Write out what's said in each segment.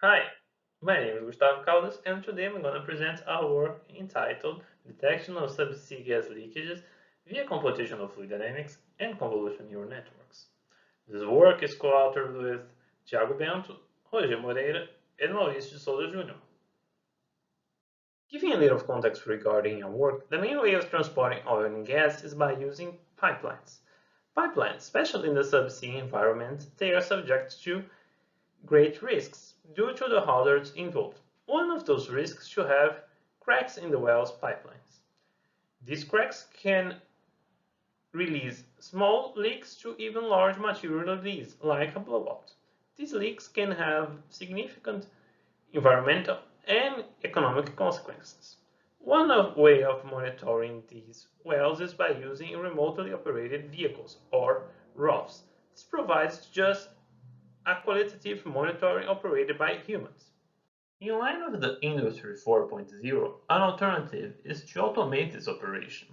Hi, my name is Gustavo Caldas, and today I'm going to present our work entitled Detection of Subsea Gas Leakages via Computational Fluid Dynamics and Convolutional Neural Networks. This work is co-authored with Thiago Bento, Moreira, and Maurício Souza, Júnior. Giving a little context regarding our work, the main way of transporting oil and gas is by using pipelines. Pipelines, especially in the subsea environment, they are subject to great risks due to the hazards involved. One of those risks should have cracks in the well's pipelines. These cracks can release small leaks to even large material release, like a blowout. These leaks can have significant environmental and economic consequences. One way of monitoring these wells is by using remotely operated vehicles, or ROVs. This provides just a qualitative monitoring operated by humans. In line with the Industry 4.0, an alternative is to automate this operation.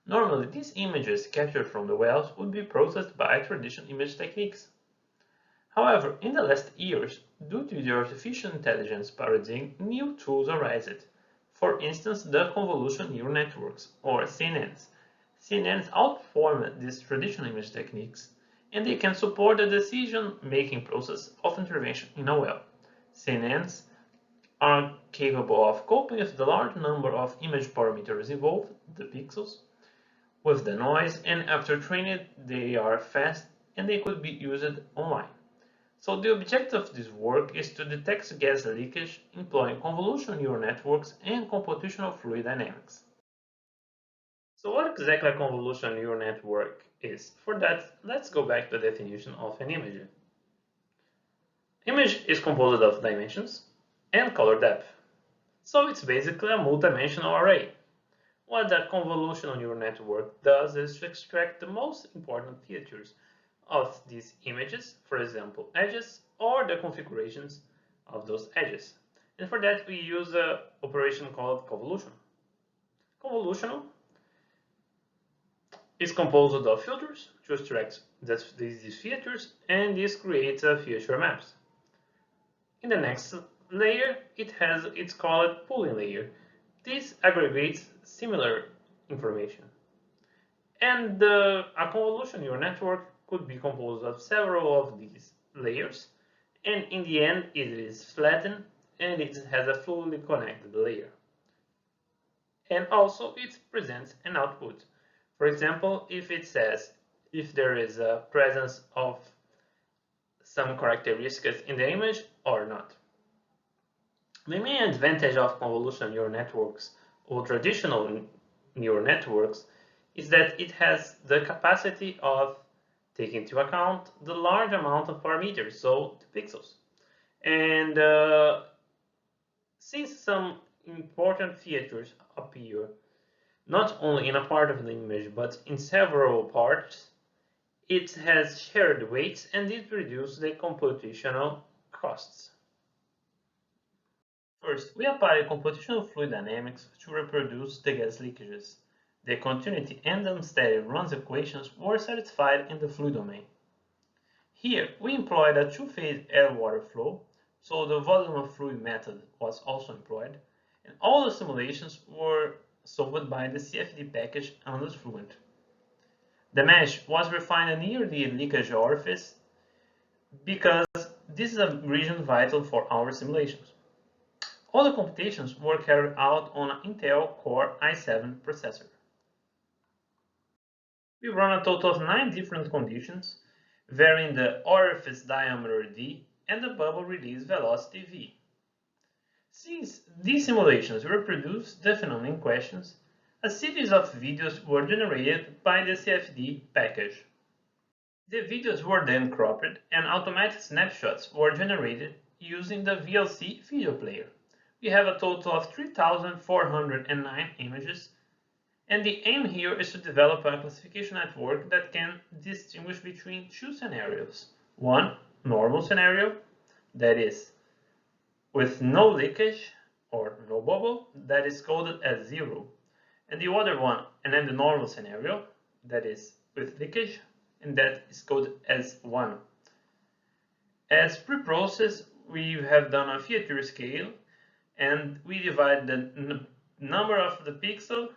Normally, these images captured from the wells would be processed by traditional image techniques. However, in the last years, due to the artificial intelligence paradigm, new tools arose. For instance, the convolutional neural networks, or CNNs. CNNs outperform these traditional image techniques, and they can support the decision-making process of intervention in a well. CNNs are capable of coping with the large number of image parameters involved, the pixels, with the noise, and after training they are fast and they could be used online. So the objective of this work is to detect gas leakage employing convolutional neural networks and computational fluid dynamics. So what exactly a convolutional neural network is? For that, let's go back to the definition of an image. Image is composed of dimensions and color depth. So it's basically a multidimensional array. What that convolutional neural network does is to extract the most important features of these images, for example, edges, or the configurations of those edges. And for that, we use an operation called convolution. Convolutional is composed of filters to extract these features, and this creates a feature maps. In the next layer, it's called pooling layer. This aggregates similar information. And a convolutional neural network could be composed of several of these layers, and in the end it is flattened and it has a fully connected layer. And also it presents an output. For example, if it says if there is a presence of some characteristics in the image or not. The main advantage of convolutional neural networks or traditional neural networks is that it has the capacity of taking into account the large amount of parameters, so the pixels. And since some important features appear not only in a part of the image but in several parts, it has shared weights and it reduces the computational costs. First, we apply computational fluid dynamics to reproduce the gas leakages. The continuity and unsteady runs equations were satisfied in the fluid domain. Here, we employed a two-phase air-water flow, so the volume of fluid method was also employed, and all the simulations were solved by the CFD package Caldas Fluent. The mesh was refined near the leakage orifice because this is a region vital for our simulations. All the computations were carried out on an Intel Core i7 processor. We run a total of 9 different conditions, varying the orifice diameter d and the bubble release velocity v. Since these simulations reproduce the phenomenon in questions, a series of videos were generated by the CFD package. The videos were then cropped and automatic snapshots were generated using the VLC video player. We have a total of 3,409 images, and the aim here is to develop a classification network that can distinguish between two scenarios. One, normal scenario, that is with no leakage or no bubble, that is coded as 0. And the other one, and then the normal scenario, that is with leakage, and that is coded as 1. As pre-process, we have done a feature scale, and we divide the number of the pixel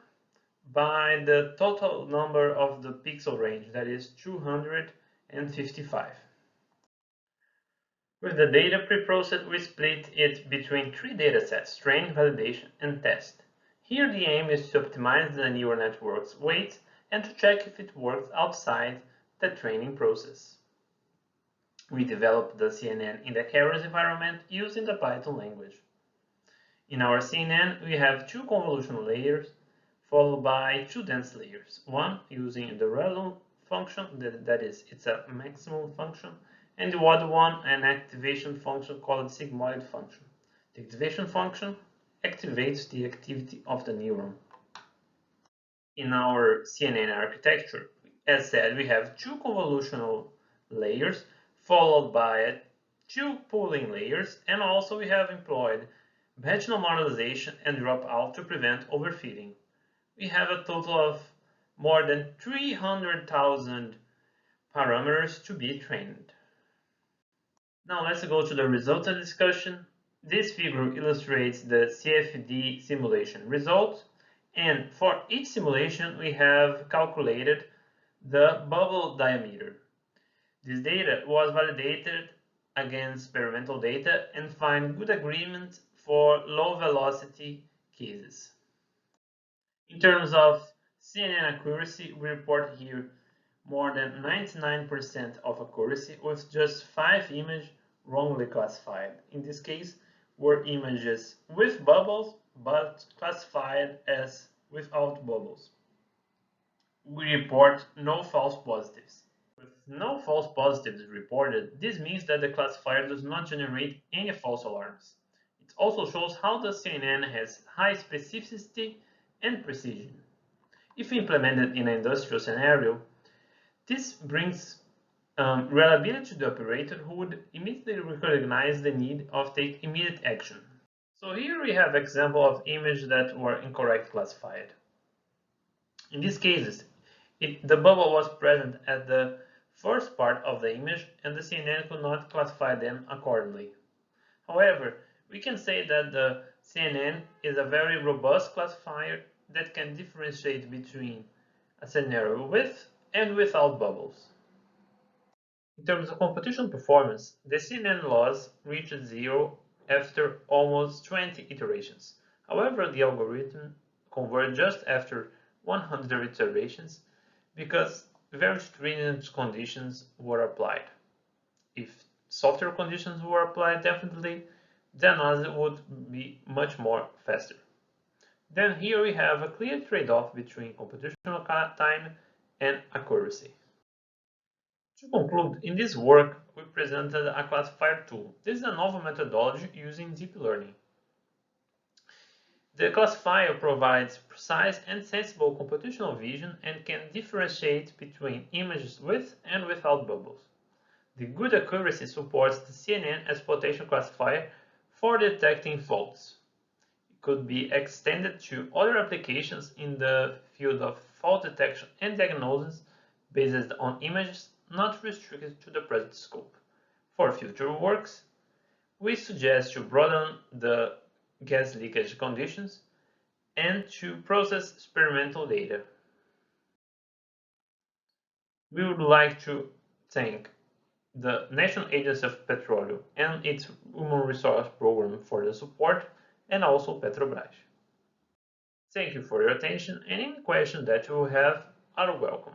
by the total number of the pixel range, that is 255. With the data pre-processed, we split it between three datasets: train, validation, and test. Here the aim is to optimize the neural network's weight and to check if it works outside the training process. We developed the CNN in the Keras environment using the Python language. In our CNN, we have two convolutional layers followed by two dense layers. One using the random function, that is, it's a maximum function, and the other one an activation function called sigmoid function. The activation function activates the activity of the neuron. In our CNN architecture, as said, we have two convolutional layers followed by two pooling layers, and also we have employed batch normalization and dropout to prevent overfitting. We have a total of more than 300,000 parameters to be trained. Now let's go to the results of discussion. This figure illustrates the CFD simulation results, and for each simulation we have calculated the bubble diameter. This data was validated against experimental data and find good agreement for low velocity cases. In terms of CNN accuracy, we report here more than 99% of accuracy with just 5 images wrongly classified. In this case, were images with bubbles but classified as without bubbles. We report no false positives. With no false positives reported, this means that the classifier does not generate any false alarms. It also shows how the CNN has high specificity and precision. If implemented in an industrial scenario, this brings reliability to the operator, who would immediately recognize the need of take immediate action. So here we have example of images that were incorrectly classified. In these cases, the bubble was present at the first part of the image and the CNN could not classify them accordingly. However, we can say that the CNN is a very robust classifier that can differentiate between a scenario with and without bubbles. In terms of computational performance, the CNN loss reached 0 after almost 20 iterations. However, the algorithm converged just after 100 iterations because very stringent conditions were applied. If softer conditions were applied, definitely, then it would be much more faster. Then here we have a clear trade-off between computational time and accuracy. To conclude, in this work, we presented a classifier tool. This is a novel methodology using deep learning. The classifier provides precise and sensible computational vision and can differentiate between images with and without bubbles. The good accuracy supports the CNN as potential classifier for detecting faults. It could be extended to other applications in the field of fault detection and diagnosis based on images, not restricted to the present scope. For future works, we suggest to broaden the gas leakage conditions and to process experimental data. We would like to thank the National Agency of Petroleum and its Human Resource Program for the support, and also Petrobras. Thank you for your attention, and any questions that you have are welcome.